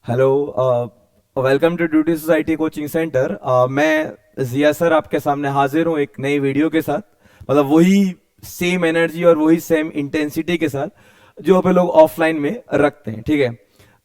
Hello. Welcome to duty society coaching centre. मैं Jiya sir आपके सामने हाजिर हूँ एक नई वीडियो के साथ। मतलब वही सेम एनर्जी और वही सेम इंटेंसिटी के साथ जो अपन लोग ऑफलाइन में रखते हैं। ठीक है,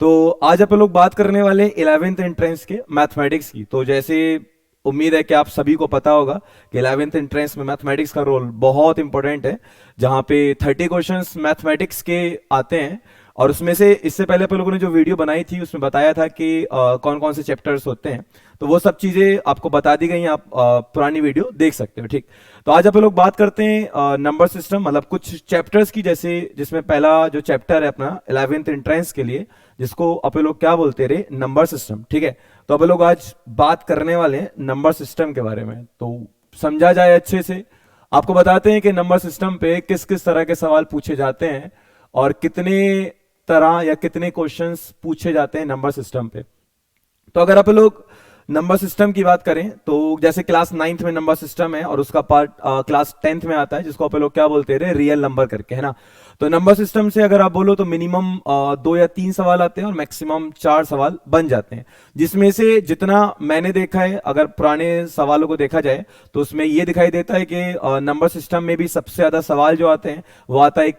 तो आज अपन लोग बात करने वाले 11th एंट्रेंस के मैथमेटिक्स की। तो जैसे उम्मीद है कि आप सभी को पता होगा कि 11th एंट्रेंस में मैथमेटिक्स का रोल बहुत इंपॉर्टेंट है, जहाँ पे 30 क्वेश्चंस मैथमेटिक्स के आते हैं। और उसमें से इससे पहले अपन लोगों ने जो वीडियो बनाई थी उसमें बताया था कि कौन कौन से चैप्टर्स होते हैं। तो वो सब चीजें आपको बता दी गई हैं, आप पुरानी वीडियो देख सकते हो। ठीक, तो आज अपन लोग बात करते हैं नंबर सिस्टम, मतलब कुछ चैप्टर्स की। जैसे जिसमें पहला जो चैप्टर है अपना 11th एंट्रेंस के लिए, जिसको अपन लोग क्या बोलते रहे, नंबर सिस्टम। ठीक है, तो अपन लोग आज बात करने वाले हैं नंबर सिस्टम के बारे में। तो समझा जाए अच्छे से, आपको बताते हैं कि नंबर सिस्टम पे किस किस तरह के सवाल पूछे जाते हैं और कितने तरह या कितने क्वेश्चंस पूछे जाते हैं नंबर सिस्टम पे। तो अगर आप लोग नंबर सिस्टम की बात करें तो जैसे क्लास 9th में नंबर सिस्टम है और उसका पार्ट क्लास 10th में आता है, जिसको आप लोग क्या बोलते हैं, रियल नंबर करके, है ना। तो नंबर सिस्टम से अगर आप बोलो तो मिनिमम 2 या 3 सवाल आते हैं और मैक्सिमम 4 सवाल बन जाते हैं। जिसमें से जितना मैंने देखा है, अगर पुराने सवालों को देखा जाए तो उसमें यह दिखाई देता है कि नंबर सिस्टम में भी सबसे ज्यादा सवाल जो आते हैं वो आता है एक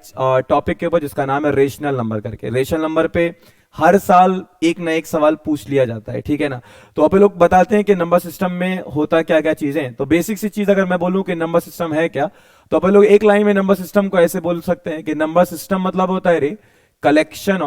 टॉपिक के ऊपर जिसका नाम है रेशनल नंबर करके। रेशनल नंबर पे हर साल एक ना एक सवाल पूछ लिया जाता है, ठीक है ना। तो आप लोग बताते हैं कि नंबर सिस्टम में होता क्या क्या चीजें। तो बेसिक सी चीज अगर मैं बोलूं कि नंबर सिस्टम है क्या, तो अपन लोग एक लाइन में नंबर सिस्टम को ऐसे बोल सकते हैं कि नंबर सिस्टम मतलब होता है रे कलेक्शन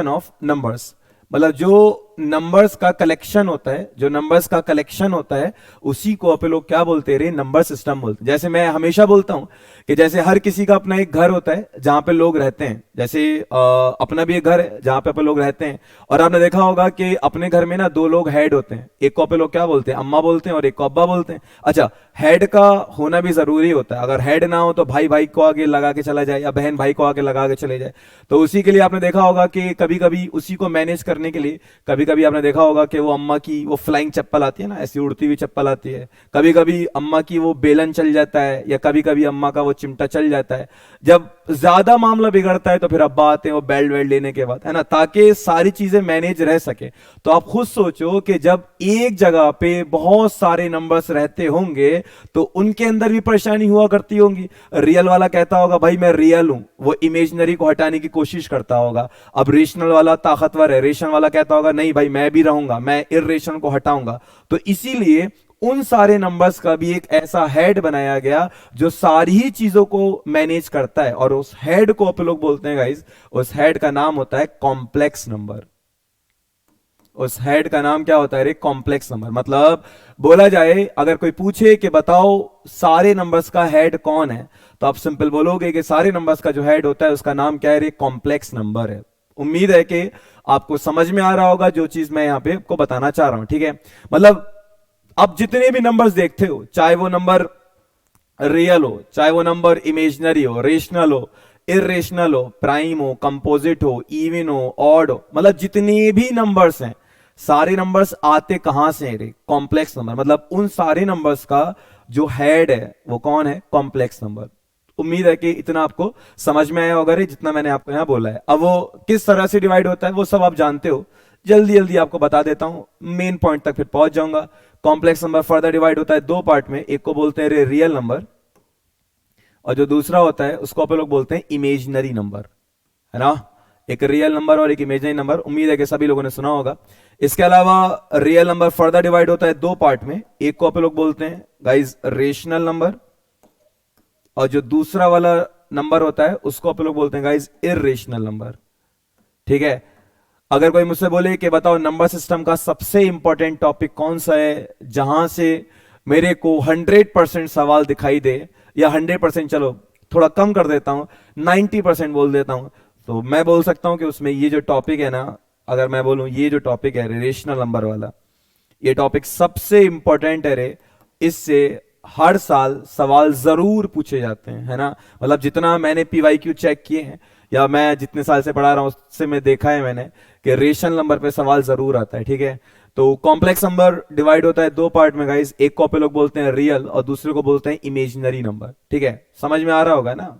ऑफ नंबर्स। मतलब जो नंबर्स का कलेक्शन होता है, जो नंबर्स का कलेक्शन होता है, उसी को अपन लोग क्या बोलते हैं, नंबर सिस्टम बोलते हैं। जैसे मैं हमेशा बोलता हूं कि जैसे हर किसी का अपना एक घर होता है जहां पे लोग रहते हैं। जैसे अपना भी एक घर है जहां पे अपन लोग रहते हैं। और आपने देखा होगा कि अपने घर में ना 2 लोग हेड होते हैं, एक को अपन लोग क्या बोलते हैं, अम्मा बोलते हैं, और एक को अब्बा बोलते हैं। अच्छा, हेड का होना भी जरूरी होता है। अगर हेड ना हो तो भाई भाई को आगे लगा के चला जाए या बहन भाई को आगे लगा के चले जाए। तो उसी के लिए आपने देखा होगा कि कभी कभी उसी को मैनेज करने के लिए, कभी कभी आपने देखा होगा कि वो अम्मा की वो फ्लाइंग चप्पल आती है ना, ऐसी उड़ती हुई चप्पल आती है। कभी कभी अम्मा की वो बेलन चल जाता है, या कभी कभी अम्मा का वो चिमटा चल जाता है। जब ज्यादा मामला बिगड़ता है तो फिर अब्बा आते हैं वो बेल्ट वेल्ट लेने के बाद, है ना, ताकि सारी चीजें मैनेज रह सके। तो आप खुद सोचो कि जब एक जगह पे बहुत सारे नंबर्स रहते होंगे तो उनके अंदर भी परेशानी हुआ करती होंगी। रियल वाला कहता होगा भाई मैं रियल हूं, वो इमेजनरी को हटाने की कोशिश करता होगा। अब रेशनल वाला ताकतवर है, रेशन वाला कहता होगा नहीं भाई मैं भी रहूंगा, मैं इरेशन को हटाऊंगा। तो इसीलिए उन सारे नंबर्स का भी एक ऐसा हेड बनाया गया जो सारी ही चीजों को मैनेज करता है, और उस हेड को आप लोग बोलते हैं गाइस, उस हेड का नाम होता है कॉम्प्लेक्स नंबर। उस हेड का नाम क्या होता है रे, कॉम्प्लेक्स नंबर। मतलब बोला जाए, अगर कोई पूछे कि बताओ सारे नंबर्स का हेड कौन है, तो आप सिंपल बोलोगे कि सारे नंबर्स का जो हेड होता है उसका नाम क्या है रे, कॉम्प्लेक्स नंबर है। उम्मीद है कि आपको समझ में आ रहा होगा जो चीज मैं यहां पे आपको बताना चाह रहा हूं, ठीक है। मतलब आप जितने भी नंबर्स देखते हो, चाहे वो नंबर रियल हो, चाहे वो नंबर इमेजनरी हो, रेशनल हो, इरेशनल हो, प्राइम हो, कंपोजिट हो, इवन हो, ऑड हो, मतलब जितने भी नंबर्स हैं, सारे नंबर्स आते कहां से हैं रे, कॉम्प्लेक्स नंबर। मतलब उन सारे नंबर्स का जो हेड है वो कौन है, कॉम्प्लेक्स नंबर। उम्मीद है कि इतना आपको समझ में आया होगा रे, जितना मैंने आपको यहां बोला है। अब वो किस तरह से डिवाइड होता है वो सब आप जानते हो, जल्दी जल्दी आपको बता देता हूं, मेन पॉइंट तक फिर पहुंच जाऊंगा। कॉम्प्लेक्स नंबर फर्दर डिवाइड होता है 2 पार्ट में, एक को बोलते हैं रे रियल नंबर, और जो दूसरा होता है उसको आप लोग बोलते हैं इमेजनरी नंबर, है ना। एक रियल नंबर और एक इमेजनरी नंबर, उम्मीद है कि सभी लोगों ने सुना होगा। इसके अलावा रियल नंबर फर्दर डिवाइड होता है 2 पार्ट में, एक को आप लोग बोलते हैं गाइस रेशनल नंबर, और जो दूसरा वाला नंबर होता है उसको आप लोग बोलते हैं गाइस इरेशनल नंबर, ठीक है। अगर कोई मुझसे बोले कि बताओ नंबर सिस्टम का सबसे इंपॉर्टेंट टॉपिक कौन सा है जहां से मेरे को 100% सवाल दिखाई दे, या 100%, चलो थोड़ा कम कर देता हूं, 90% बोल देता हूं, तो मैं बोल सकता हूं कि उसमें ये जो टॉपिक है ना, अगर मैं बोलूं ये जो टॉपिक है रेशनल नंबर वाला, ये टॉपिक सबसे इंपॉर्टेंट है रे। इससे हर साल सवाल जरूर पूछे जाते हैं, है ना। मतलब जितना मैंने पीवाईक्यू चेक किए हैं, या मैं जितने साल से पढ़ा रहा हूं उससे मैं देखा है मैंने कि रेशनल नंबर पे सवाल जरूर आता है, ठीक है। तो कॉम्प्लेक्स नंबर डिवाइड होता है 2 पार्ट में गाइस, एक को पे लोग बोलते हैं रियल और दूसरे को बोलते हैं इमेजिनरी नंबर, ठीक है। समझ में आ रहा होगा ना।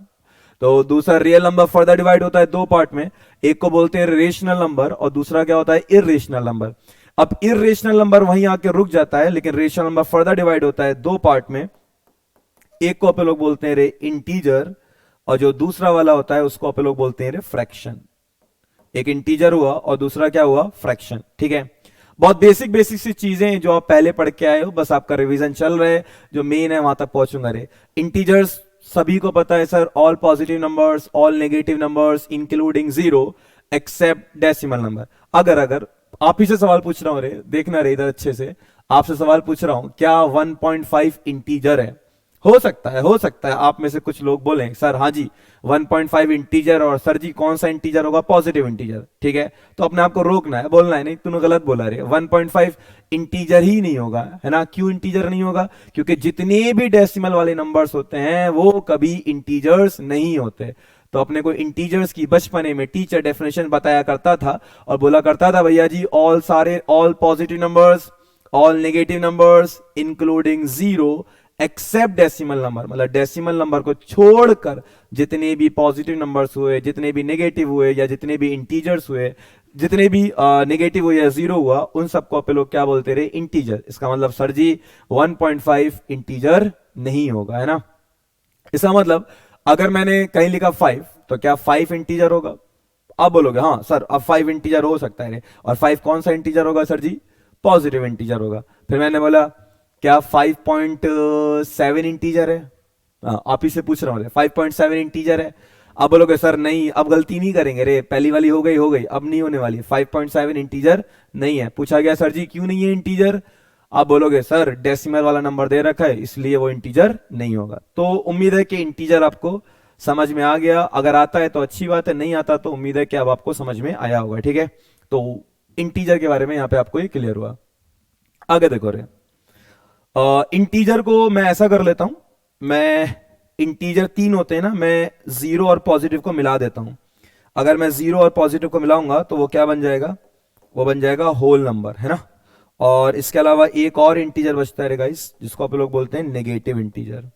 तो दूसरा रियल नंबर फर्दर डिवाइड होता है दो पार्ट में, एक को बोलते हैं रेशनल नंबर और दूसरा क्या होता है इर्रेशनल नंबर। अब इर्रेशनल नंबर वहीं आके रुक जाता है, लेकिन रेशनल नंबर फर्दर डिवाइड होता है दो पार्ट में, एक को अपन लोग बोलते हैं रे इंटीजर और जो दूसरा वाला होता है उसको अपन लोग बोलते हैं रे फ्रैक्शन। एक इंटीजर हुआ और दूसरा क्या हुआ फ्रैक्शन, ठीक है। बहुत बेसिक बेसिक सी चीजें हैं जो आप पहले पढ़ के आए हो, बस आपका रिवीजन चल रहा है, जो मेन है वहां तक पहुंचूंगा रे। इंटीजर्स सभी को पता है sir, all positive numbers, all negative numbers including zero except decimal number. अगर अगर आप ही से सवाल पूछ रहा हूं रे, देखना रे इधर अच्छे से, आपसे सवाल पूछ रहा हूं क्या 1.5 इंटीजर है? हो सकता है, हो सकता है आप में से कुछ लोग बोलें सर हाँ जी 1.5 इंटीजर, और सर जी कौन सा इंटीजर होगा? पॉजिटिव इंटीजर, ठीक है। तो अपने आप को रोकना है, बोलना है नहीं तूने गलत बोला रे, 1.5 इंटीजर ही नहीं होगा, है ना। क्यों इंटीजर नहीं होगा? क्योंकि जितने भी डेसिमल वाले नंबर्स होते हैं वो कभी इंटीजर्स नहीं होते। तो अपने को इंटीजर्स की बचपने में टीचर डेफिनेशन बताया करता था और बोला करता था भैया जी ऑल सारे all positive numbers, all negative numbers including zero except decimal number, मतलब डेसिमल नंबर को छोड़कर जितने भी पॉजिटिव नंबर्स हुए, जितने भी नेगेटिव हुए या जितने भी इंटीजर्स हुए, जितने भी नेगेटिव हुए या जीरो हुआ, उन सबको आप लोग क्या बोलते रहे? इंटीजर। इसका मतलब सर जी 1.5 इंटीजर नहीं होगा, है ना। इसका मतलब अगर मैंने कहीं लिखा 5 तो क्या 5 इंटीजर होगा? आप बोलोगे हाँ सर अब 5 इंटीजर हो सकता है, और 5 कौन सा इंटीजर होगा सर जी? पॉजिटिव इंटीजर होगा। फिर मैंने बोला क्या 5.7 इंटीजर है? आप ही से पूछ रहा हूं 5.7 इंटीजर है? अब बोलोगे सर नहीं अब गलती नहीं करेंगे रे, पहली वाली हो गई हो गई, अब नहीं होने वाली, 5.7 इंटीजर नहीं है। पूछा गया सर जी क्यों नहीं है इंटीजर? आप बोलोगे सर डेसिमल वाला नंबर दे रखा है इसलिए वो इंटीजर नहीं होगा। तो उम्मीद है कि इंटीजर आपको समझ में आ गया, अगर आता है तो अच्छी बात है, नहीं आता तो उम्मीद है कि अब आपको समझ में आया होगा, ठीक है। तो इंटीजर के बारे में यहां पे आपको ये क्लियर हुआ। आगे देखो रे, इंटीजर को मैं ऐसा कर लेता हूं, मैं इंटीजर 3 होते हैं ना, मैं जीरो और पॉजिटिव को मिला देता हूं। अगर मैं जीरो और पॉजिटिव को मिलाऊंगा तो वो क्या बन जाएगा? वो बन जाएगा होल नंबर, है ना। और इसके अलावा एक और इंटीजर बचता है गाइस जिसको आप लोग बोलते हैं नेगेटिव इंटीजर,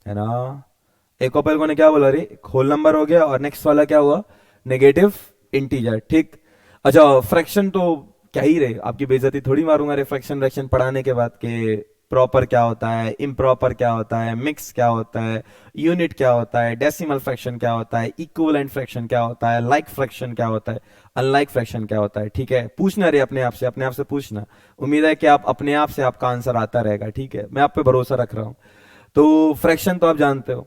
है ना। एक और को ने क्या बोला रे, होल नंबर हो गया और नेक्स्ट वाला क्या हुआ? नेगेटिव इंटीजर, ठीक। अच्छा फ्रैक्शन तो क्या ही रे, आपकी बेइज्जती थोड़ी मारूंगा रे फ्रैक्शन फ्रैक्शन पढ़ाने के बाद के प्रॉपर क्या होता है, इम्प्रॉपर क्या होता है, मिक्स क्या होता है, यूनिट क्या होता है, डेसिमल फ्रैक्शन क्या होता है, इक्विवेलेंट फ्रैक्शन क्या होता है, लाइक फ्रैक्शन क्या होता है, अनलाइक फ्रैक्शन क्या होता है, ठीक है। पूछना रे अपने आप से, अपने आप से पूछना। उम्मीद है कि आप अपने आप से आपका आंसर आता रहेगा, ठीक है, मैं आप पे भरोसा रख रहा हूं। तो फ्रैक्शन तो आप जानते हो।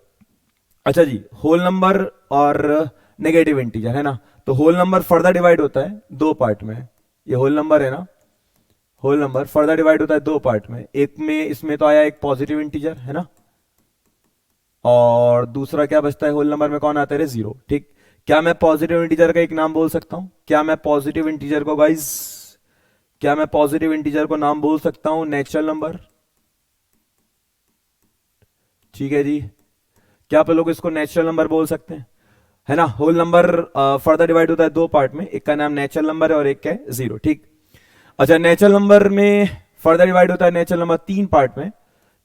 अच्छा जी, होल नंबर और नेगेटिव इंटीजर, है ना। तो होल नंबर फर्दर डिवाइड होता है दो पार्ट में, ये होल नंबर है ना, होल नंबर फर्दर डिवाइड होता है दो पार्ट में, एक में इसमें तो आया एक पॉजिटिव इंटीजर, है ना, और दूसरा क्या बचता है होल नंबर में? कौन आता है? जीरो, ठीक। क्या मैं पॉजिटिव इंटीजर का एक नाम बोल सकता हूं? क्या मैं पॉजिटिव इंटीजर को गाइस, क्या मैं पॉजिटिव इंटीजर को नाम बोल सकता हूं नेचुरल नंबर? ठीक है जी, क्या आप लोग इसको नेचुरल नंबर बोल सकते हैं, है ना। होल नंबर फर्दर डिवाइड होता है दो पार्ट में, एक का नाम नेचुरल नंबर है और एक का है जीरो, ठीक। अच्छा नेचुरल नंबर में फर्दर डिवाइड होता है नेचुरल नंबर 3 पार्ट में,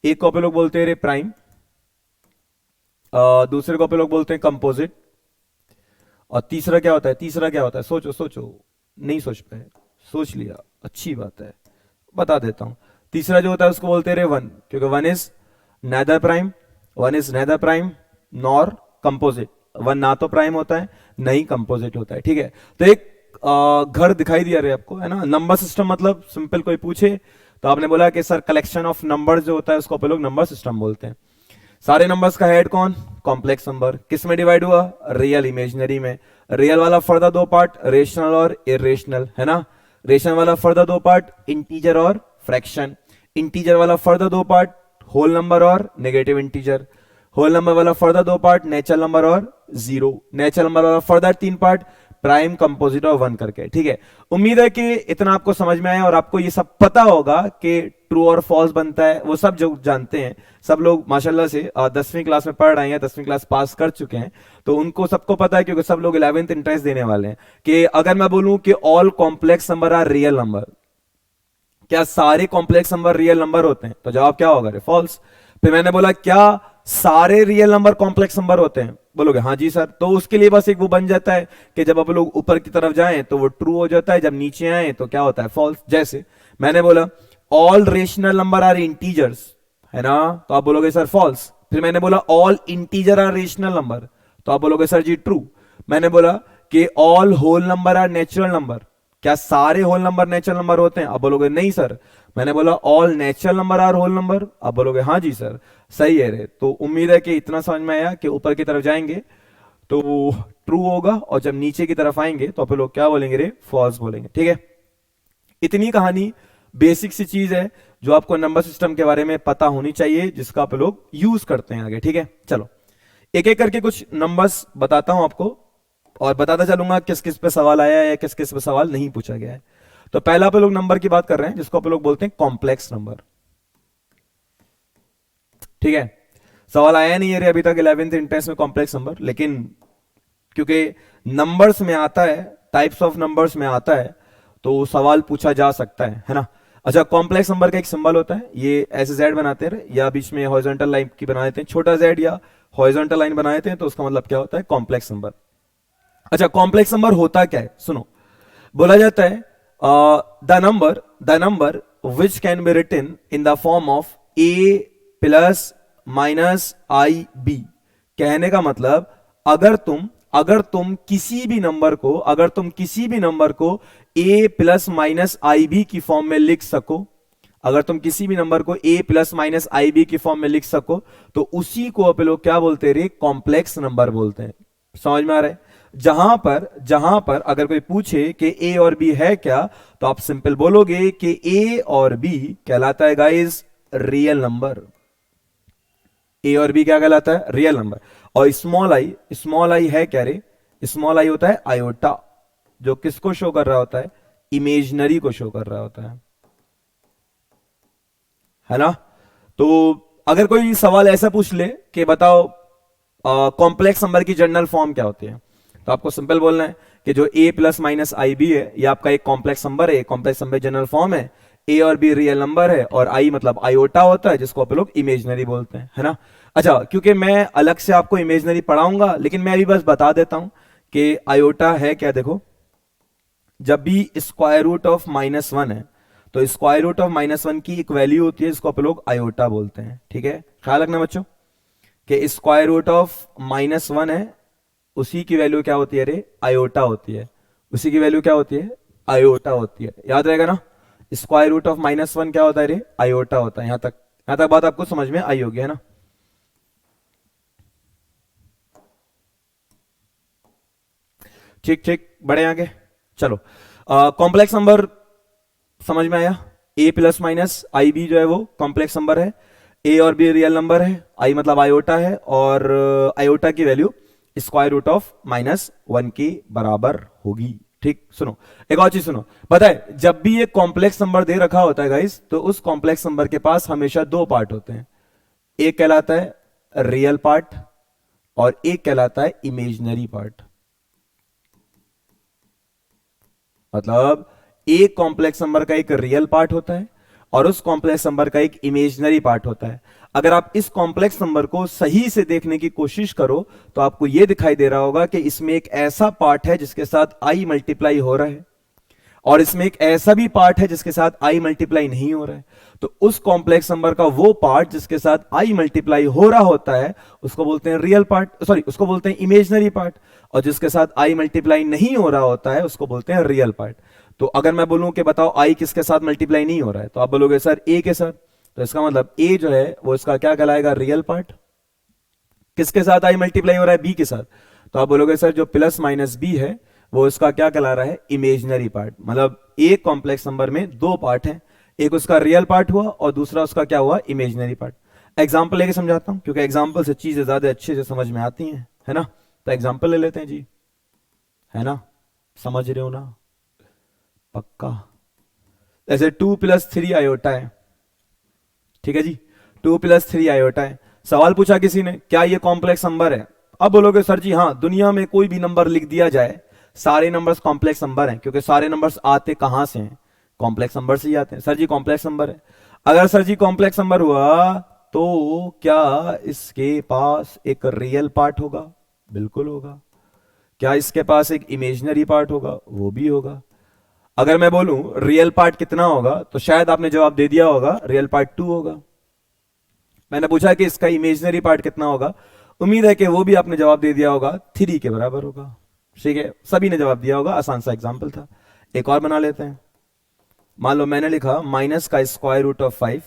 एक को आप लोग बोलते हैं रे प्राइम, दूसरे को आप लोग बोलते हैं कंपोजिट, और तीसरा क्या होता है? तीसरा क्या होता है? सोचो सोचो, नहीं सोच पाए, सोच लिया, अच्छी बात है, बता देता हूं। तीसरा जो होता है उसको बोलते हैं रे वन, क्योंकि one is nether prime, one is nether prime nor composite, one ना तो प्राइम होता है नहीं कंपोजिट होता है, ठीक है। तो एक घर दिखाई दिया रे आपको, है ना। नंबर सिस्टम मतलब सिंपल, कोई पूछे तो आपने बोला कि सर कलेक्शन ऑफ नंबर्स जो होता है उसको अपन लोग नंबर सिस्टम बोलते हैं। सारे नंबर्स का हेड कौन? Complex number. किस में डिवाइड हुआ? रियल इमेजिनरी में। रियल वाला फर्दर दो पार्ट रेशनल और इरेशनल, है ना। रेशनल वाला फर्दर दो पार्ट इंटीजर और फ्रैक्शन। इंटीजर वाला फर्दर दो पार्ट होल नंबर और नेगेटिव इंटीजर। होल नंबर वाला फर्दर दो पार्ट नेचुरल नंबर और जीरो। नेचुरल नंबर वाला फर्दर 3 पार्ट प्राइम, कंपोजिट और वन करके, ठीक है। उम्मीद है कि इतना आपको समझ में आया और आपको ये सब पता होगा कि ट्रू और फॉल्स बनता है, वो सब जो जानते हैं सब लोग माशाल्लाह से 10वीं क्लास में पढ़ रहे हैं, 10वीं क्लास पास कर चुके हैं, तो उनको सबको पता है, क्योंकि सब लोग 11th इंट्रेंस देने वाले हैं। कि अगर मैं बोलूं कि all complex number are real number, क्या सारे कॉम्प्लेक्स नंबर रियल नंबर होते हैं? तो जवाब क्या होगा? फॉल्स। फिर मैंने बोला क्या सारे रियल नंबर कॉम्प्लेक्स नंबर होते हैं? बोलोगे हाँ जी सर। तो उसके लिए बस एक वो बन जाता है कि जब आप लोग ऊपर की तरफ जाएं तो वो ट्रू हो जाता है, जब नीचे आए तो क्या होता है, फॉल्स। जैसे मैंने बोला all rational number are integers, है ना, तो आप बोलोगे सर फॉल्स। फिर मैंने बोला all integer are rational number, तो आप बोलोगे सर जी ट्रू। मैंने बोला कि all whole number are natural number, क्या सारे होल नंबर नेचुरल नंबर होते हैं? आप बोलोगे नहीं सर। मैंने बोला all natural number are whole number, आप बोलोगे हाँ जी सर, सही है रे। तो उम्मीद है कि इतना समझ में आया कि ऊपर की तरफ जाएंगे तो ट्रू होगा, और जब नीचे की तरफ आएंगे तो आप लोग क्या बोलेंगे रे, फॉल्स बोलेंगे। ठीक है, इतनी कहानी बेसिक सी चीज है जो आपको नंबर सिस्टम के बारे में पता होनी चाहिए, जिसका आप लोग यूज करते हैं आगे। ठीक है, चलो एक एक करके कुछ नंबर्स बताता हूं आपको, और बताता चलूंगा किस किस पे सवाल आया है या किस किस पे सवाल नहीं पूछा गया है। तो पहला आप लोग नंबर की बात कर रहे हैं जिसको आप लोग बोलते हैं कॉम्प्लेक्स नंबर। ठीक है, सवाल आया नहीं है रे अभी तक 11th इंट्रेंस में कॉम्प्लेक्स नंबर, लेकिन क्योंकि नंबर्स में आता है, टाइप्स ऑफ नंबर्स में आता है, तो सवाल पूछा जा सकता है ना। अच्छा, कॉम्प्लेक्स नंबर का एक सिंबल होता है, ये ऐसे जेड बनाते हैं या बीच में हॉरिजॉन्टल लाइन की बना देते हैं, छोटा जेड या हॉरिजॉन्टल लाइन बना देते हैं, तो उसका मतलब क्या होता है, कॉम्प्लेक्स नंबर। अच्छा, कॉम्प्लेक्स नंबर होता क्या है, सुनो। बोला जाता है the number which can be written in the form of a plus minus i b. कहने का मतलब अगर तुम किसी भी नंबर को a plus minus i b की फॉर्म में लिख सको, अगर तुम किसी भी नंबर को a plus minus i b की फॉर्म में लिख सको, तो उसी को आप लोग क्या बोलते हैं, कॉम्प्लेक्स नंबर बोलते हैं। समझ में आ रहा है? जहां पर अगर कोई पूछे कि ए और बी है क्या, तो आप सिंपल बोलोगे कि ए और बी कहलाता है गाइस रियल नंबर। ए और बी क्या कहलाता है, रियल नंबर। और स्मॉल आई है क्या रे, स्मॉल आई होता है आयोटा, जो किसको शो कर रहा होता है, इमेजनरी को शो कर रहा होता है ना। तो अगर कोई सवाल ऐसा पूछ ले कि बताओ कॉम्प्लेक्स नंबर की जनरल फॉर्म क्या होती है, तो आपको सिंपल बोलना है कि जो ए प्लस माइनस आई बी है, ये आपका एक कॉम्प्लेक्स नंबर है, कॉम्प्लेक्स नंबर जनरल फॉर्म है, ए और बी रियल नंबर है, और आई मतलब आयोटा होता है, जिसको आप लोग इमेजनरी बोलते हैं, है ना। अच्छा, क्योंकि मैं अलग से आपको इमेजनरी पढ़ाऊंगा, लेकिन मैं अभी बस बता देता हूं कि आयोटा है क्या। देखो, जब भी square root of minus one है, तो square root of minus one की एक वैल्यू होती है, जिसको आप लोग आयोटा बोलते हैं। ठीक है, ख्याल रखना बच्चों कि square root of minus one है, उसी की वैल्यू क्या होती है रे, आयोटा होती है। उसी की वैल्यू क्या होती है, आयोटा होती है। याद रहेगा ना, square root of minus one क्या होता है रे, आयोटा होता है। यहां तक बात आपको समझ में आई होगी, है ना। ठीक ठीक, बढ़े आगे, चलो। कॉम्प्लेक्स नंबर समझ में आया, ए प्लस माइनस आई बी जो है वो कॉम्प्लेक्स नंबर है, ए और बी रियल नंबर है, आई मतलब आयोटा है, और आयोटा की value square root of minus one के बराबर होगी। ठीक, सुनो एक और चीज सुनो, पता है जब भी ये कॉम्प्लेक्स नंबर दे रखा होता है गाइस, तो उस कॉम्प्लेक्स नंबर के पास हमेशा दो पार्ट होते हैं, एक कहलाता है रियल पार्ट और एक कहलाता है इमेजिनरी पार्ट। मतलब एक कॉम्प्लेक्स नंबर का एक रियल पार्ट होता है और उस कॉम्प्लेक्स नंबर का एक इमेजिनरी पार्ट होता है। अगर आप इस कॉम्प्लेक्स नंबर को सही से देखने की कोशिश करो, तो आपको यह दिखाई दे रहा होगा कि इसमें एक ऐसा पार्ट है जिसके साथ आई मल्टीप्लाई हो रहा है, और इसमें एक ऐसा भी पार्ट है जिसके साथ आई मल्टीप्लाई नहीं हो रहा है। तो उस कॉम्प्लेक्स नंबर का वो पार्ट जिसके साथ आई मल्टीप्लाई हो रहा होता है, उसको बोलते हैं रियल पार्ट, सॉरी उसको बोलते हैं इमेजिनरी पार्ट, और जिसके साथ आई मल्टीप्लाई नहीं हो रहा होता है उसको बोलते हैं रियल पार्ट। तो अगर मैं बोलूं कि बताओ आई किसके साथ मल्टीप्लाई नहीं हो रहा है, तो आप बोलोगे सर ए के साथ, तो इसका मतलब ए जो है वो इसका क्या कहलाएगा, रियल पार्ट। किसके साथ आई मल्टीप्लाई हो रहा है, बी के साथ, तो आप बोलोगे सर जो प्लस माइनस बी है वो इसका क्या कहला रहा है, इमेजिनरी पार्ट। मतलब एक कॉम्प्लेक्स नंबर में दो पार्ट हैं, एक उसका रियल पार्ट हुआ और दूसरा उसका क्या हुआ, इमेजिनरी पार्ट। एग्जाम्पल लेके समझाता हूं, क्योंकि एग्जाम्पल से चीजें ज्यादा अच्छे से समझ में आती हैं, है ना। तो एग्जाम्पल ले लेते हैं जी, है ना, समझ रहे हो ना, पक्का। ऐसे 2 + 3 आयोटा है, ठीक है जी, 2 + 3 आयोटा है। सवाल पूछा किसी ने, क्या ये कॉम्प्लेक्स नंबर है? अब बोलोगे सर जी हाँ, दुनिया में कोई भी नंबर लिख दिया जाए, सारे नंबर्स कॉम्प्लेक्स नंबर हैं, क्योंकि सारे नंबर्स आते कहां से हैं, कॉम्प्लेक्स नंबर से ही आते हैं। सर जी कॉम्प्लेक्स नंबर है। अगर सर जी कॉम्प्लेक्स नंबर हुआ तो क्या इसके पास एक रियल पार्ट होगा? बिल्कुल होगा। क्या इसके पास एक इमेजिनरी पार्ट होगा? वो भी होगा। अगर मैं बोलूं रियल पार्ट कितना होगा, तो शायद आपने जवाब दे दिया होगा रियल पार्ट 2 होगा। मैंने पूछा कि इसका इमेजिनरी पार्ट कितना होगा, उम्मीद है कि वो भी आपने जवाब दे दिया होगा, 3 के बराबर होगा। ठीक है, सभी ने जवाब दिया होगा, आसान सा एग्जाम्पल था। एक और बना लेते हैं। मान लो मैंने लिखा माइनस का स्क्वायर रूट ऑफ 5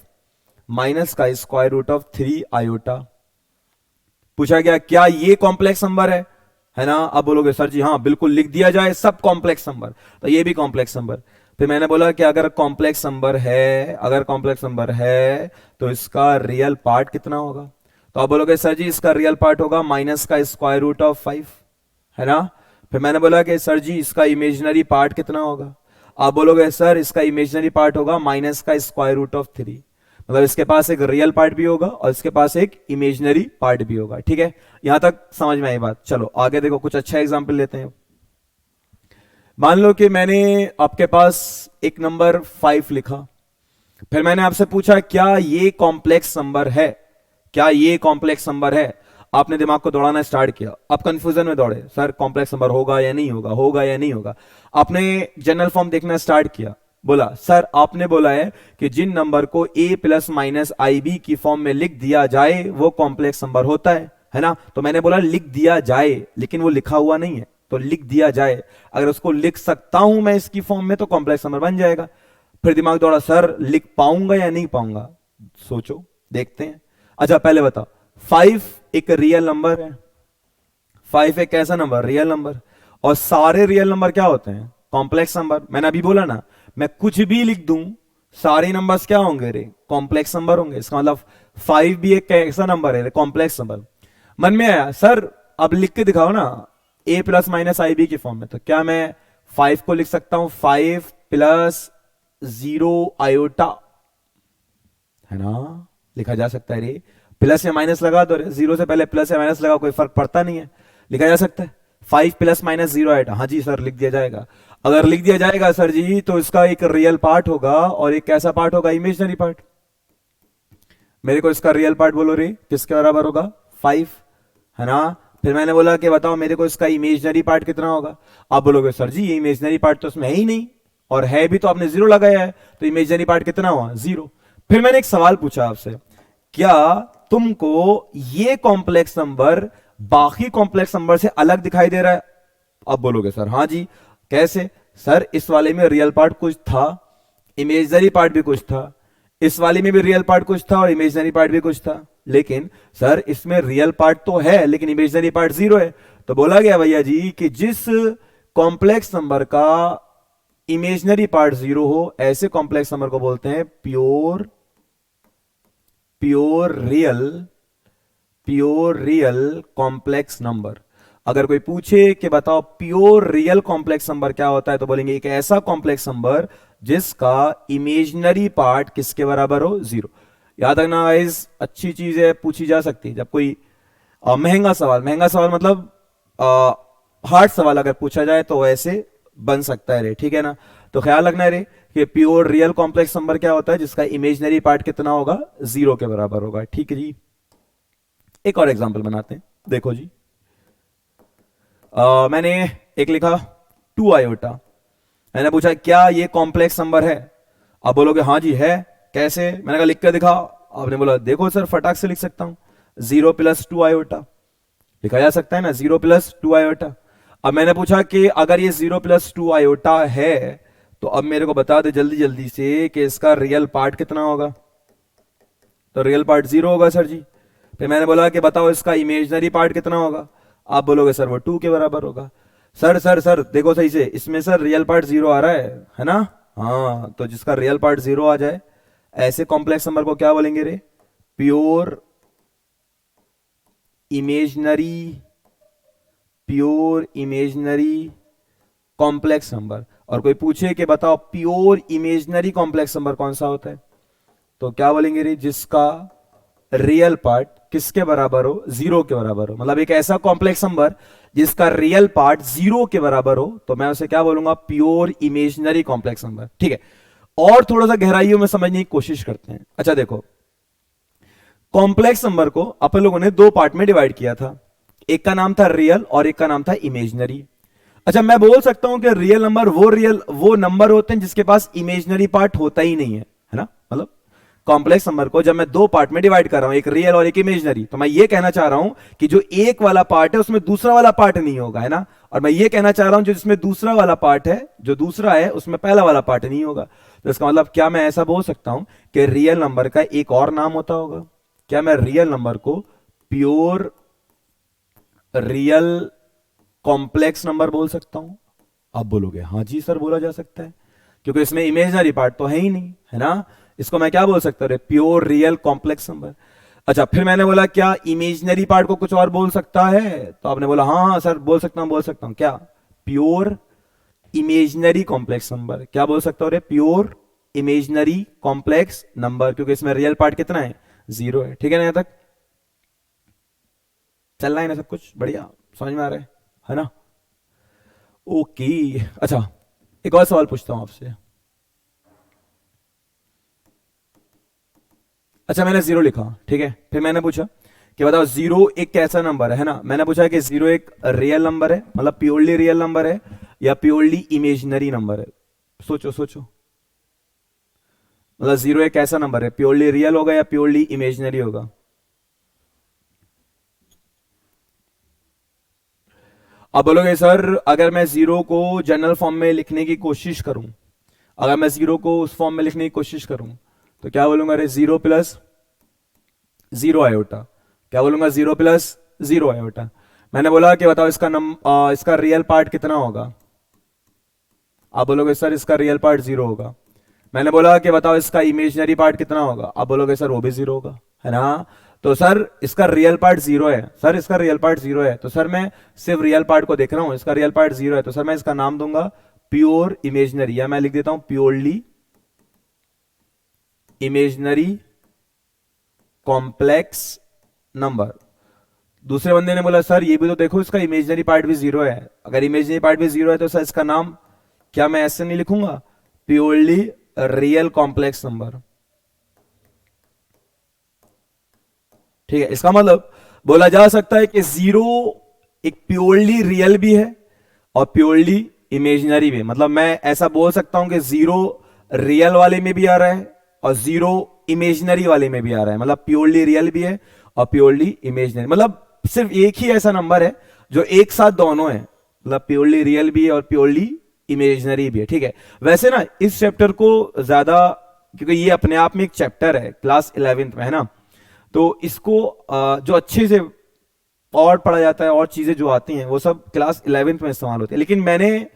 माइनस का स्क्वायर रूट ऑफ 3 आयोटा। पूछा गया क्या ये कॉम्प्लेक्स नंबर है ना? अब बोलोगे सर जी हाँ बिल्कुल, लिख दिया जाए सब कॉम्प्लेक्स नंबर, तो ये भी कॉम्प्लेक्स नंबर। फिर मैंने बोला कि अगर कॉम्प्लेक्स नंबर है, अगर कॉम्प्लेक्स नंबर है तो इसका रियल पार्ट कितना होगा? तो आप बोलोगे सर जी इसका रियल पार्ट होगा माइनस का स्क्वायर रूट ऑफ 5, है ना? फिर मैंने बोला कि सर जी इसका इमेजिनरी पार्ट कितना होगा? आप बोलोगे सर इसका इमेजिनरी पार्ट होगा माइनस का स्क्वायर रूट ऑफ 3। मतलब इसके पास एक रियल पार्ट भी होगा और इसके पास एक इमेजिनरी पार्ट भी होगा। ठीक है, यहां तक समझ में आई बात। चलो आगे देखो, कुछ अच्छा एग्जांपल लेते हैं। मान लो कि मैंने आपके पास एक नंबर 5 लिखा, फिर मैंने आपसे पूछा क्या ये कॉम्प्लेक्स नंबर है? क्या ये कॉम्प्लेक्स नंबर है? आपने दिमाग को दौड़ाना स्टार्ट किया, आप कंफ्यूजन में दौड़े, सर कॉम्प्लेक्स नंबर होगा या नहीं होगा, होगा या नहीं होगा। आपने जनरल फॉर्म देखना स्टार्ट किया, बोला सर आपने बोला है कि जिन नंबर को a plus minus i b की फॉर्म में लिख दिया जाए वो कॉम्प्लेक्स नंबर होता है ना? तो मैंने बोला लिख दिया जाए, लेकिन वो लिखा हुआ नहीं है, तो लिख दिया जाए। अगर उसको लिख सकता हूं मैं इसकी फॉर्म में तो कॉम्प्लेक्स नंबर बन जाएगा। फिर दिमाग दौड़ा, सर लिख पाऊंगा या नहीं पाऊंगा? सोचो, देखते हैं। अच्छा पहले बताओ, 5 एक रियल नंबर है। 5 एक कैसा नंबर? Real number. और सारे रियल नंबर क्या होते हैं? Complex number. मैंने अभी बोला ना, मैं कुछ भी लिख दूं सारे नंबर्स क्या होंगे रे? कॉम्प्लेक्स नंबर होंगे। इसका मतलब 5 भी एक कैसा नंबर है? Complex number. मन में आया सर अब लिख के दिखाओ ना a plus minus i b की फॉर्म में, तो क्या मैं 5 को लिख सकता हूं 5 प्लस 0 आयोटा, है ना? लिखा जा सकता है रे। प्लस या माइनस लगा दो रे, 0 से पहले प्लस या माइनस लगा, कोई फर्क पड़ता नहीं है, लिखा जा सकता है। 5 प्लस माइनस 0 आयोटा, हाँ जी सर लिख दिया जाएगा। अगर लिख दिया जाएगा सर जी तो इसका एक रियल पार्ट होगा और एक कैसा पार्ट होगा? Imaginary part. मेरे को इसका रियल पार्ट बोलो रे, किसके बराबर होगा? 5, है ना? फिर मैंने बोला कि बताओ मेरे को इसका इमेजिनरी पार्ट कितना होगा? आप बोलोगे सर जी ये इमेजिनरी पार्ट तो इसमें है ही नहीं, और है भी तो आपने 0 लगाया है, तो इमेजिनरी पार्ट कितना हुआ? 0। फिर मैंने एक सवाल पूछा आपसे, क्या तुमको ये कॉम्प्लेक्स नंबर बाकी कॉम्प्लेक्स नंबर से अलग दिखाई दे रहा है? अब बोलोगे सर हाँ जी। कैसे? सर इस वाले में रियल पार्ट कुछ था, इमेजिनरी पार्ट भी कुछ था, इस वाले में भी रियल पार्ट कुछ था और इमेजिनरी पार्ट भी कुछ था, लेकिन सर इसमें रियल पार्ट तो है लेकिन इमेजिनरी पार्ट 0 है। तो बोला गया भैया जी कि जिस कॉम्प्लेक्स नंबर का इमेजिनरी पार्ट 0 हो ऐसे कॉम्प्लेक्स नंबर को बोलते हैं प्योर रियल कॉम्प्लेक्स नंबर। अगर कोई पूछे कि बताओ प्योर रियल कॉम्प्लेक्स नंबर क्या होता है, तो बोलेंगे एक ऐसा कॉम्प्लेक्स नंबर जिसका इमेजिनरी पार्ट किसके बराबर हो? 0। याद रखना गाइस, अच्छी चीज है, पूछी जा सकती है। जब कोई महंगा सवाल मतलब हार्ड सवाल अगर पूछा जाए तो ऐसे बन सकता है रे, ठीक है ना? तो ख्याल रखना है रे कि प्योर रियल कॉम्प्लेक्स नंबर क्या होता है? जिसका इमेजिनरी पार्ट कितना होगा? 0 के बराबर होगा। ठीक है जी, एक और एग्जांपल बनाते हैं। देखो जी, मैंने एक लिखा 2 आयोटा, मैंने पूछा क्या ये कॉम्प्लेक्स नंबर है? आप बोलोगे हाँ जी है। कैसे? मैंने कहा लिख कर दिखा। आपने बोला देखो सर फटाक से लिख सकता हूं, 0 प्लस 2 आयोटा लिखा जा सकता है ना, 0 प्लस 2 आयोटा। अब मैंने पूछा कि अगर ये 0 प्लस 2 आयोटा है तो अब मेरे को बता दे जल्दी जल्दी से कि इसका रियल पार्ट कितना होगा? तो रियल पार्ट 0 होगा सर जी। फिर मैंने बोला कि बताओ इसका इमेजिनरी पार्ट कितना होगा? आप बोलोगे सर वो 2 के बराबर होगा। सर देखो सही से, इसमें सर रियल पार्ट 0 आ रहा है ना? हाँ, तो जिसका रियल पार्ट 0 आ जाए ऐसे कॉम्प्लेक्स नंबर को क्या बोलेंगे रे? Pure imaginary complex number. और कोई पूछे कि बताओ प्योर इमेजिनरी कॉम्प्लेक्स नंबर कौन सा होता है, तो क्या बोलेंगे रे? जिसका रियल पार्ट किसके बराबर हो? 0 के बराबर हो। मतलब एक ऐसा कॉम्प्लेक्स नंबर जिसका रियल पार्ट 0 के बराबर हो, तो मैं उसे क्या बोलूंगा? Pure imaginary complex number. ठीक है, और थोड़ा सा गहराइयों में समझने की कोशिश करते हैं। अच्छा देखो, कॉम्प्लेक्स नंबर को अपन लोगों ने दो पार्ट में डिवाइड किया था, एक का नाम था रियल और एक का नाम था इमेजिनरी। अच्छा, मैं बोल सकता हूं कि रियल वो नंबर होते हैं जिसके पास इमेजिनरी पार्ट होता ही नहीं है ना। मतलब कॉम्प्लेक्स नंबर को जब मैं दो पार्ट में डिवाइड कर रहा हूं, एक रियल और एक इमेजिनरी, तो मैं ये कहना चाह रहा हूं कि जो एक वाला पार्ट है उसमें दूसरा वाला पार्ट नहीं होगा, है ना। और मैं ये कहना चाह रहा हूं जो जिसमें दूसरा वाला पार्ट है, जो दूसरा है उसमें पहला वाला पार्ट नहीं होगा। तो इसका मतलब क्या मैं ऐसा बोल सकता हूं कि रियल नंबर का एक और नाम होता होगा? क्या मैं रियल नंबर को प्योर रियल कॉम्प्लेक्स नंबर बोल सकता हूं? आप बोलोगे हाँ जी सर बोला जा सकता है, क्योंकि इसमें इमेजिनरी पार्ट तो है ही नहीं, है ना। इसको मैं क्या बोल सकता हूं? Pure real complex number. अच्छा, फिर मैंने बोला क्या इमेजिनरी पार्ट को कुछ और बोल सकता है? तो आपने बोला हाँ हाँ सर बोल सकता हूं। क्या? Pure imaginary complex number. क्या बोल सकता हूं? प्योर इमेजिनरी कॉम्प्लेक्स नंबर, क्योंकि इसमें रियल पार्ट कितना है? 0 है। ठीक है ना? यहां तक चल रहा है ना? सब कुछ बढ़िया समझ में आ रहा है ना? ओके। अच्छा, एक और सवाल पूछता हूं आपसे। अच्छा, मैंने 0 लिखा, ठीक है। फिर मैंने पूछा कि बताओ 0 एक कैसा नंबर है ना। मैंने पूछा कि 0 एक रियल नंबर है, मतलब प्योरली रियल नंबर है, या प्योरली इमेजिनरी नंबर है? सोचो सोचो। मतलब 0 एक कैसा नंबर है, प्योरली रियल होगा या प्योरली इमेजिनरी होगा? अब बोलोगे सर अगर मैं 0 को जनरल फॉर्म में लिखने की कोशिश करूं, अगर मैं 0 को उस फॉर्म में लिखने की कोशिश करूं, तो क्या बोलूंगा? अरे 0 प्लस 0 आयोटा। क्या बोलूंगा? 0 प्लस 0 आयोटा। मैंने बोला कि बताओ इसका रियल पार्ट कितना होगा? आप बोलोगे सर इसका रियल पार्ट 0 होगा। मैंने बोला कि बताओ इसका इमेजिनरी पार्ट कितना होगा? आप बोलोगे सर वो भी 0 होगा, है ना। तो सर इसका रियल पार्ट 0 है, सर इसका रियल पार्ट 0 है, तो सर मैं सिर्फ रियल पार्ट को देख रहा हूं, इसका रियल पार्ट 0 है, तो सर मैं इसका नाम दूंगा प्योर इमेजिनरी, या मैं लिख देता हूं प्योरली इमेजिनरी कॉम्प्लेक्स नंबर। दूसरे बंदे ने बोला सर ये भी तो देखो इसका इमेजिनरी पार्ट भी 0 है, अगर इमेजिनरी पार्ट भी 0 है तो सर इसका नाम क्या मैं ऐसे नहीं लिखूंगा? Purely real complex number. ठीक है, इसका मतलब बोला जा सकता है कि 0 एक प्योरली रियल भी है और प्योरली इमेजिनरी भी है। मतलब मैं ऐसा बोल सकता हूं कि 0 रियल वाले में भी आ रहा है और 0 इमेजिनरी वाले में भी आ रहा है, मतलब प्योरली रियल भी है और प्योरली इमेजिनरी। मतलब सिर्फ एक ही ऐसा नंबर है जो एक साथ दोनों है, मतलब प्योरली रियल भी है और प्योरली इमेजिनरी भी है। ठीक है, वैसे ना इस चैप्टर को ज्यादा, क्योंकि ये अपने आप में एक चैप्टर है क्लास 11th में, है ना, तो इसको जो अच्छे से और पढ़ा जाता है और चीजें जो आती हैं वो सब क्लास 11th में इस्तेमाल होती है। लेकिन मैंने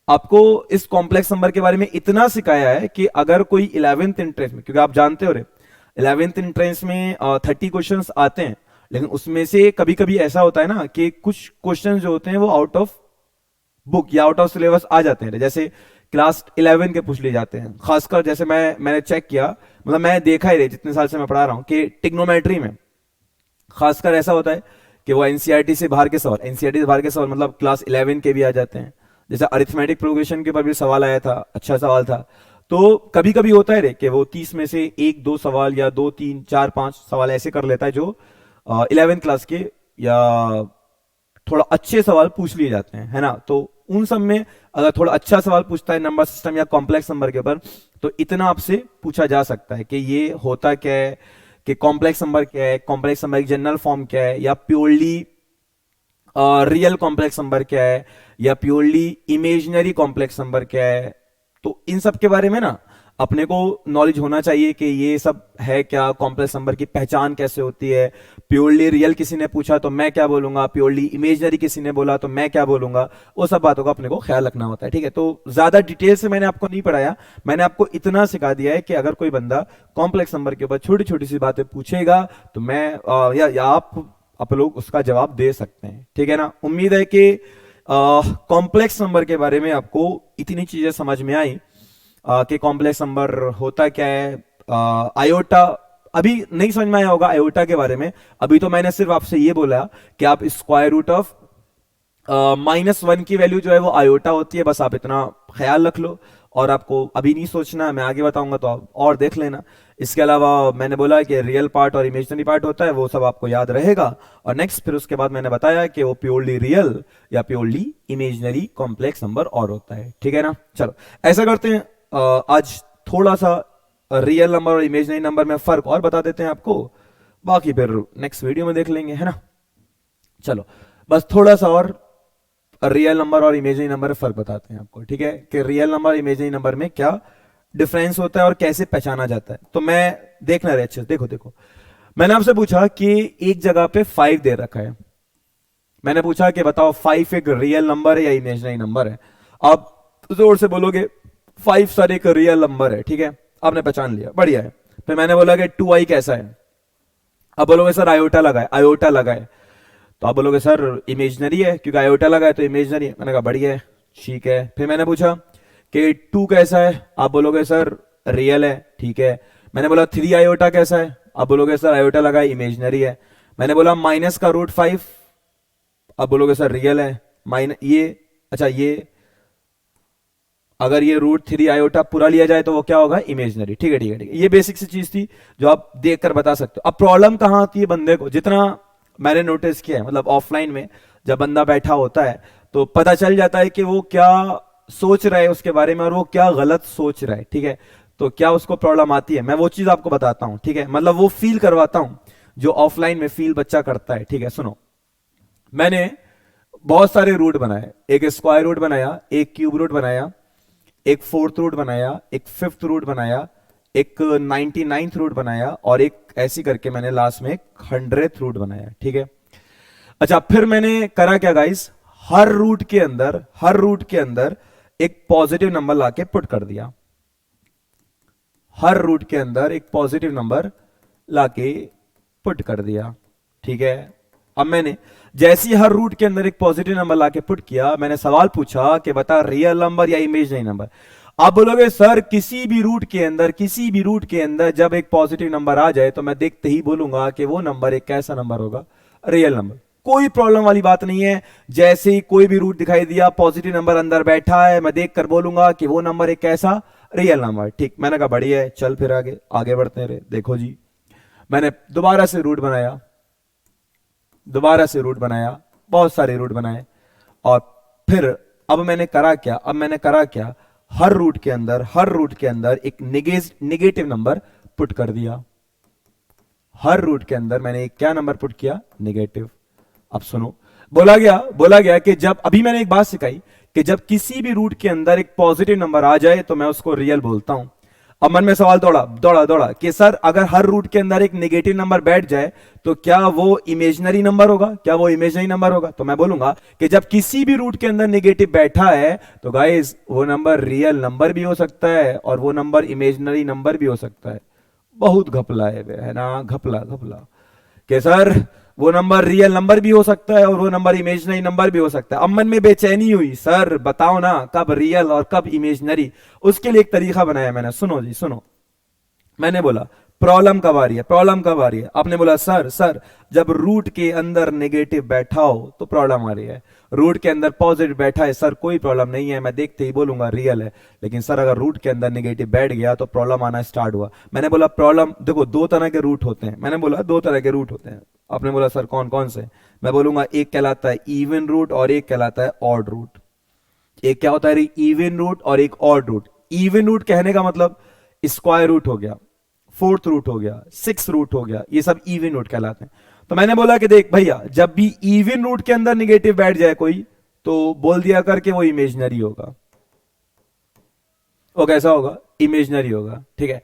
आपको इस कॉम्प्लेक्स नंबर के बारे में इतना सिखाया है कि अगर कोई 11th एंट्रेंस में, क्योंकि आप जानते हो 11th एंट्रेंस में 30 क्वेश्चन आते हैं, लेकिन उसमें से कभी कभी ऐसा होता है ना कि कुछ क्वेश्चन जो होते हैं वो आउट ऑफ बुक या आउट ऑफ सिलेबस आ जाते हैं, जैसे क्लास 11 के पूछ लिए जाते हैं। खासकर जैसे मैंने चेक किया, मतलब मैं देखा ही रहे जितने साल से मैं पढ़ा रहा हूं कि टिग्नोमेट्री में खासकर ऐसा होता है कि वो एनसीईआरटी से बाहर के सवाल, एनसीईआरटी से बाहर के सवाल मतलब क्लास 11 के भी आ जाते हैं। जैसे अरिथमेटिक प्रोग्रेशन के ऊपर भी सवाल आया था, अच्छा सवाल था। तो कभी कभी होता है रे कि वो 30 में से 1-2 सवाल या 2-3-4-5 सवाल ऐसे कर लेता है जो 11th क्लास के या थोड़ा अच्छे सवाल पूछ लिए जाते हैं, है ना। तो उन सब में अगर थोड़ा अच्छा सवाल पूछता है नंबर सिस्टम या कॉम्प्लेक्स नंबर के ऊपर, तो इतना आपसे पूछा जा सकता है कि ये होता क्या है, कि कॉम्प्लेक्स नंबर क्या है, कॉम्प्लेक्स नंबर की जनरल फॉर्म क्या है, या प्योरली रियल कॉम्प्लेक्स नंबर क्या है, या प्योरली इमेजिनरी कॉम्प्लेक्स नंबर क्या है। तो इन सब के बारे में ना अपने को नॉलेज होना चाहिए कि ये सब है क्या, कॉम्प्लेक्स नंबर की पहचान कैसे होती है, प्योरली रियल किसी ने पूछा तो मैं क्या बोलूंगा, प्योरली इमेजिनरी किसी ने बोला तो मैं क्या बोलूंगा, वो सब बातों का अपने को ख्याल रखना होता है। ठीक है, तो ज्यादा डिटेल से मैंने आपको नहीं पढ़ाया, मैंने आपको इतना सिखा दिया है कि अगर कोई बंदा कॉम्प्लेक्स नंबर के ऊपर छोटी छोटी सी बातें पूछेगा तो मैं या आप लोग उसका जवाब दे सकते हैं। ठीक है ना, उम्मीद है कि कॉम्प्लेक्स नंबर के बारे में आपको इतनी चीजें समझ में आई कि कॉम्प्लेक्स नंबर होता क्या है। आयोटा अभी नहीं समझ में आया होगा आयोटा के बारे में, अभी तो मैंने सिर्फ आपसे ये बोला कि आप स्क्वायर रूट ऑफ -1 की वैल्यू जो है वो आयोटा होती है, बस आप इतना ख्याल रख लो और आपको अभी नहीं सोचना, मैं आगे बताऊंगा तो आप और देख लेना। इसके अलावा मैंने बोला कि रियल पार्ट और इमेजिनरी पार्ट होता है, वो सब आपको याद रहेगा। और नेक्स्ट फिर उसके बाद मैंने बताया कि वो प्योरली रियल या प्योरली इमेजिनरी कॉम्प्लेक्स नंबर और होता है, ठीक है ना। चलो ऐसा करते हैं, आज थोड़ा सा रियल नंबर और इमेजिनरी नंबर में फर्क और बता देते हैं आपको, बाकी फिर नेक्स्ट वीडियो में देख लेंगे, है ना। चलो बस थोड़ा सा और रियल नंबर और इमेजिनरी नंबर में फर्क बताते हैं आपको, ठीक है, कि रियल नंबर और इमेजिनरी नंबर में क्या डिफरेंस होता है और कैसे पहचाना जाता है। तो मैं देखना रहे अच्छे से, देखो देखो, मैंने आपसे पूछा कि एक जगह पे 5 दे रखा है, मैंने पूछा कि बताओ 5 एक रियल नंबर है या इमेजिनरी नंबर है। आप जोर से बोलोगे 5 सर एक रियल नंबर है, ठीक है, आपने पहचान लिया, बढ़िया है। फिर मैंने बोला कि 2i कैसा है, अब बोलोगे सर आयोटा लगा है, आयोटा लगा है, तो आप बोलोगे सर इमेजिनरी है क्योंकि आयोटा लगा है तो इमेजिनरी है। मैंने कहा बढ़िया है, ठीक है। फिर मैंने पूछा कि 2 कैसा है, आप बोलोगे सर रियल है, ठीक है। मैंने बोला 3 आयोटा कैसा है, आप बोलोगे सर आयोटा लगा है, इमेजिनरी है। मैंने बोला माइनस का रूट 5, आप बोलोगे सर रियल है, माइनस ये, अच्छा ये अगर ये √3 आयोटा पूरा लिया जाए तो वो क्या होगा, इमेजिनरी, ठीक है ठीक है ठीक है। ये बेसिक सी चीज थी जो आप देखकर बता सकते हो। अब प्रॉब्लम कहां आती है बंदे को, जितना मैंने नोटिस किया है, मतलब ऑफलाइन में जब बंदा बैठा होता है तो पता चल जाता है कि वो क्या सोच रहा है उसके बारे में और वो क्या गलत सोच रहा है, ठीक है। तो क्या उसको प्रॉब्लम आती है, मैं वो चीज आपको बताता हूं, ठीक है, मतलब वो फील करवाता हूं जो ऑफलाइन में फील बच्चा करता है, ठीक है। सुनो, मैंने बहुत सारे रूट बनाए, एक स्क्वायर रूट बनाया, एक क्यूब रूट बनाया, एक 4th रूट बनाया, एक 5th रूट बनाया, एक 99th रूट बनाया और एक ऐसी करके मैंने लास्ट में 100th रूट बनाया, ठीक है। अच्छा फिर मैंने करा क्या गाइस, हर रूट के अंदर, हर रूट के अंदर एक पॉजिटिव नंबर लाके पुट कर दिया, हर रूट के अंदर एक पॉजिटिव नंबर लाके पुट कर दिया, ठीक है। अब मैंने जैसे ही हर रूट के अंदर एक पॉजिटिव नंबर लाके पुट किया, मैंने सवाल पूछा कि बता रियल नंबर या इमेजिनरी नंबर। आप बोलोगे सर किसी भी रूट के अंदर, किसी भी रूट के अंदर जब एक पॉजिटिव नंबर आ जाए तो मैं देखते ही बोलूंगा कि वो नंबर एक कैसा नंबर होगा, रियल नंबर, कोई प्रॉब्लम वाली बात नहीं है। जैसे ही कोई भी रूट दिखाई दिया, पॉजिटिव नंबर अंदर बैठा है, मैं देखकर बोलूंगा कि वो नंबर एक कैसा, रियल नंबर, ठीक। मैंने कहा बढ़िया है, चल फिर आगे आगे बढ़ते रहे। देखो जी, मैंने दोबारा से रूट बनाया, दोबारा से रूट बनाया, बहुत सारे रूट बनाए और फिर अब मैंने करा क्या, अब मैंने करा क्या, हर रूट के अंदर, हर रूट के अंदर एक निगेटिव नंबर पुट कर दिया, हर रूट के अंदर मैंने एक क्या नंबर पुट किया, नेगेटिव। अब सुनो, बोला गया कि जब, अभी मैंने एक बात सिखाई कि जब किसी भी रूट के अंदर एक पॉजिटिव नंबर आ जाए तो मैं उसको रियल बोलता हूं। अब मन में सवाल दौड़ा दौड़ा दौड़ा कि सर अगर हर रूट के अंदर एक नेगेटिव नंबर बैठ जाए तो क्या वो इमेजिनरी नंबर होगा, क्या वो इमेजिनरी नंबर होगा। तो मैं बोलूंगा कि जब किसी भी रूट के अंदर नेगेटिव बैठा है तो गाइस वो नंबर रियल नंबर भी हो सकता है और वो नंबर इमेजिनरी नंबर भी हो सकता है। बहुत घपला है ना, घपला घपला कि सर वो नंबर रियल नंबर भी हो सकता है और वो नंबर इमेजिनरी नंबर भी हो सकता है। अब मन में बेचैनी हुई, सर बताओ ना कब रियल और कब इमेजिनरी। उसके लिए एक तरीका बनाया मैंने, सुनो जी सुनो। मैंने बोला प्रॉब्लम कब आ रही है, प्रॉब्लम कब आ रही है। आपने बोला सर जब रूट के अंदर नेगेटिव बैठा हो तो प्रॉब्लम आ रही है, रूट के अंदर पॉजिटिव बैठा है सर कोई प्रॉब्लम नहीं है, मैं देखते ही बोलूंगा रियल है। लेकिन सर अगर रूट के अंदर नेगेटिव बैठ गया तो प्रॉब्लम आना स्टार्ट हुआ। मैंने बोला प्रॉब्लम देखो, दो तरह के रूट होते हैं, मैंने बोला दो तरह के रूट होते हैं। आपने बोला सर कौन कौन से, मैं बोलूंगा एक कहलाता है इवन रूट और एक कहलाता है ऑड रूट। एक क्या होता है इवन रूट और एक ऑड रूट। इवन रूट कहने का मतलब स्क्वायर रूट हो गया, 4th रूट हो गया, 6th रूट हो गया, ये सब इवन रूट कहलाते हैं। तो मैंने बोला कि देख भैया जब भी इवन रूट के अंदर निगेटिव बैठ जाए कोई तो बोल दिया करके वो इमेजिनरी होगा। वो कैसा होगा, इमेजिनरी होगा, ठीक है।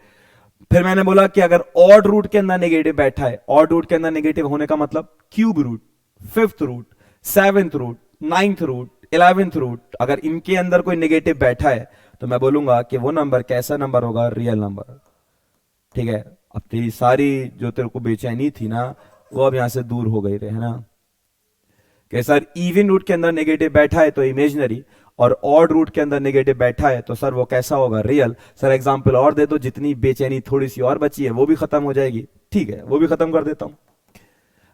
फिर मैंने बोला कि अगर ऑड रूट के अंदर नेगेटिव बैठा है, ऑड रूट के अंदर नेगेटिव होने का मतलब cube root, 5th root, 7th root, 9th root, 11th root, अगर इनके अंदर कोई नेगेटिव बैठा है तो मैं बोलूंगा कि वो नंबर कैसा नंबर होगा, रियल नंबर, ठीक है। अब तेरी सारी जो तेरे को बेचैनी थी ना वो अब यहां से दूर हो गई है ना, कि सर इवन रूट के अंदर नेगेटिव बैठा है तो इमेजिनरी और ऑड रूट के अंदर नेगेटिव बैठा है तो सर वो कैसा होगा, रियल। सर एग्जांपल और दे दो, जितनी बेचैनी थोड़ी सी और बची है वो भी खत्म हो जाएगी, ठीक है, वो भी खत्म कर देता हूं।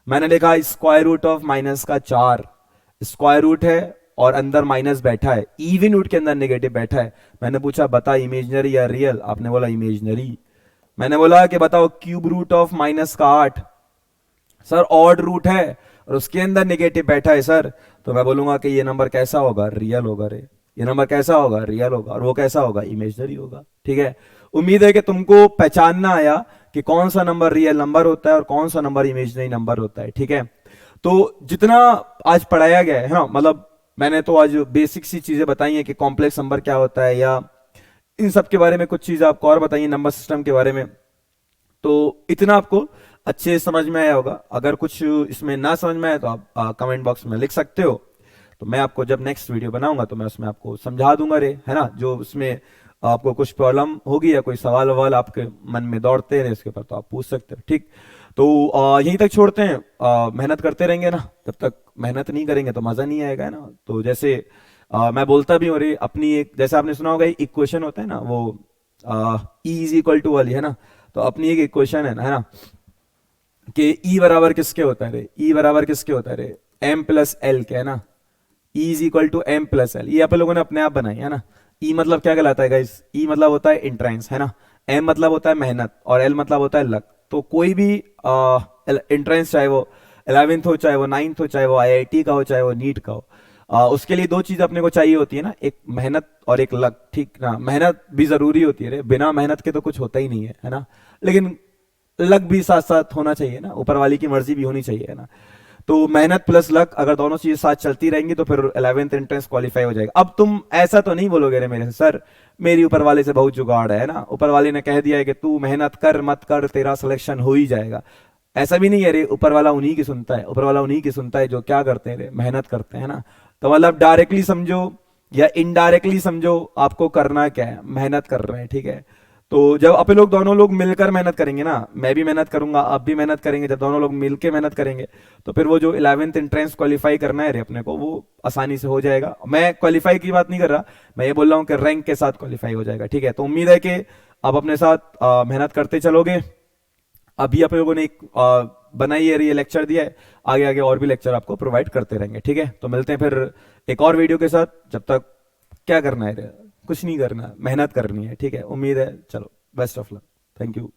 मैंने लिखा square root of -4, square root है और अंदर माइनस बैठा है, इवन रूट के अंदर नेगेटिव बैठा है। मैंने पूछा बता इमेजिनरी या रियल, आपने बोला इमेजिनरी। मैंने बोला कि बताओ cube root of -8, sir odd root है और उसके अंदर नेगेटिव बैठा है सर, तो मैं बोलूंगा कि ये नंबर कैसा होगा, रियल होगा रे। ये नंबर कैसा होगा, रियल होगा, और वो कैसा होगा, इमेजिनरी होगा। ठीक है, उम्मीद है कि तुमको पहचानना आया कि कौन सा नंबर रियल नंबर होता है और कौन सा नंबर इमेजिनरी नंबर होता है। ठीक है, तो जितना आज पढ़ाया गया है ना, मतलब मैंने तो आज बेसिक सी चीजें बताई हैं कि कॉम्प्लेक्स नंबर क्या होता है, या इन सब के बारे में कुछ चीजें आपको और बताइए नंबर सिस्टम के बारे में। तो इतना आपको अच्छे से समझ में आया होगा। अगर कुछ इसमें ना समझ में आया तो आप कमेंट बॉक्स में लिख सकते हो, तो मैं आपको जब नेक्स्ट वीडियो बनाऊंगा तो मैं उसमें आपको समझा दूंगा रे, है ना। जो उसमें आपको कुछ प्रॉब्लम होगी या कोई सवाल ववाल आपके मन में दौड़ते रहे इसके ऊपर, तो आप पूछ सकते हो। ठीक, तो यहीं तक छोड़ते हैं। मेहनत करते रहेंगे ना, जब तक मेहनत नहीं करेंगे तो मजा नहीं आएगा, है ना। तो जैसे मैं बोलता भी हूँ रे, अपनी एक, जैसे आपने सुना होगा इक्वेशन होता है ना, वो ई इज इक्वल टू वाली, है ना। तो अपनी एक इक्वेशन है ना, कि ई बराबर किसके होता है रे, ई बराबर किसके होता है रे, एम प्लस एल के, है ना। E is equal to M plus L, ये आप लोगों ने अपने आप बनाई है ना। ई मतलब क्या कहलाता है गाइस, ई मतलब होता है इंट्रेंस, है ना। एम मतलब होता है मेहनत और एल मतलब होता है लक। तो कोई भी इंट्रेंस, चाहे वो 11th हो, चाहे वो 9th हो, चाहे वो आईआईटी का हो, चाहे वो नीट का हो, उसके लिए दो चीज अपने को चाहिए होती है ना, एक मेहनत और एक लक। ठीक ना, मेहनत भी जरूरी होती है रे, बिना मेहनत के तो कुछ होता ही नहीं है ना। लेकिन लक भी साथ साथ होना चाहिए ना, ऊपर वाली की मर्जी भी होनी चाहिए, है ना। तो मेहनत प्लस लक, अगर दोनों चीजें साथ चलती रहेंगी तो फिर 11th एंट्रेंस क्वालिफाई हो जाएगा। अब तुम ऐसा तो नहीं बोलोगे रे मेरे से, सर मेरी ऊपर वाले से बहुत जुगाड़ है ना, ऊपर वाले ने कह दिया है कि तू मेहनत कर मत कर तेरा सिलेक्शन हो ही जाएगा। ऐसा भी नहीं है रे, ऊपर वाला उन्हीं की सुनता है, ऊपर वाला उन्हीं की सुनता है जो क्या करते हैं रे, मेहनत करते हैं ना। तो मतलब डायरेक्टली समझो या इनडायरेक्टली समझो, आपको करना क्या है, मेहनत कर रहे हैं। ठीक है, तो जब अपन लोग दोनों लोग मिलकर मेहनत करेंगे ना, मैं भी मेहनत करूंगा आप भी मेहनत करेंगे, जब दोनों लोग मिलकर मेहनत करेंगे तो फिर वो जो 11th एंट्रेंस क्वालिफाई करना है रे अपने को, वो आसानी से हो जाएगा। मैं क्वालिफाई की बात नहीं कर रहा, मैं ये बोल रहा हूँ कि रैंक के साथ क्वालिफाई हो जाएगा। ठीक है, तो उम्मीद है कि आप अपने साथ मेहनत करते चलोगे। अभी आप लोगों ने एक बनाई है, ये लेक्चर दिया है, आगे आगे और भी लेक्चर आपको प्रोवाइड करते रहेंगे। ठीक है, तो मिलते हैं फिर एक और वीडियो के साथ। जब तक क्या करना है रे, कुछ नहीं करना, मेहनत करनी है। ठीक है, उम्मीद है, चलो best of luck, thank you.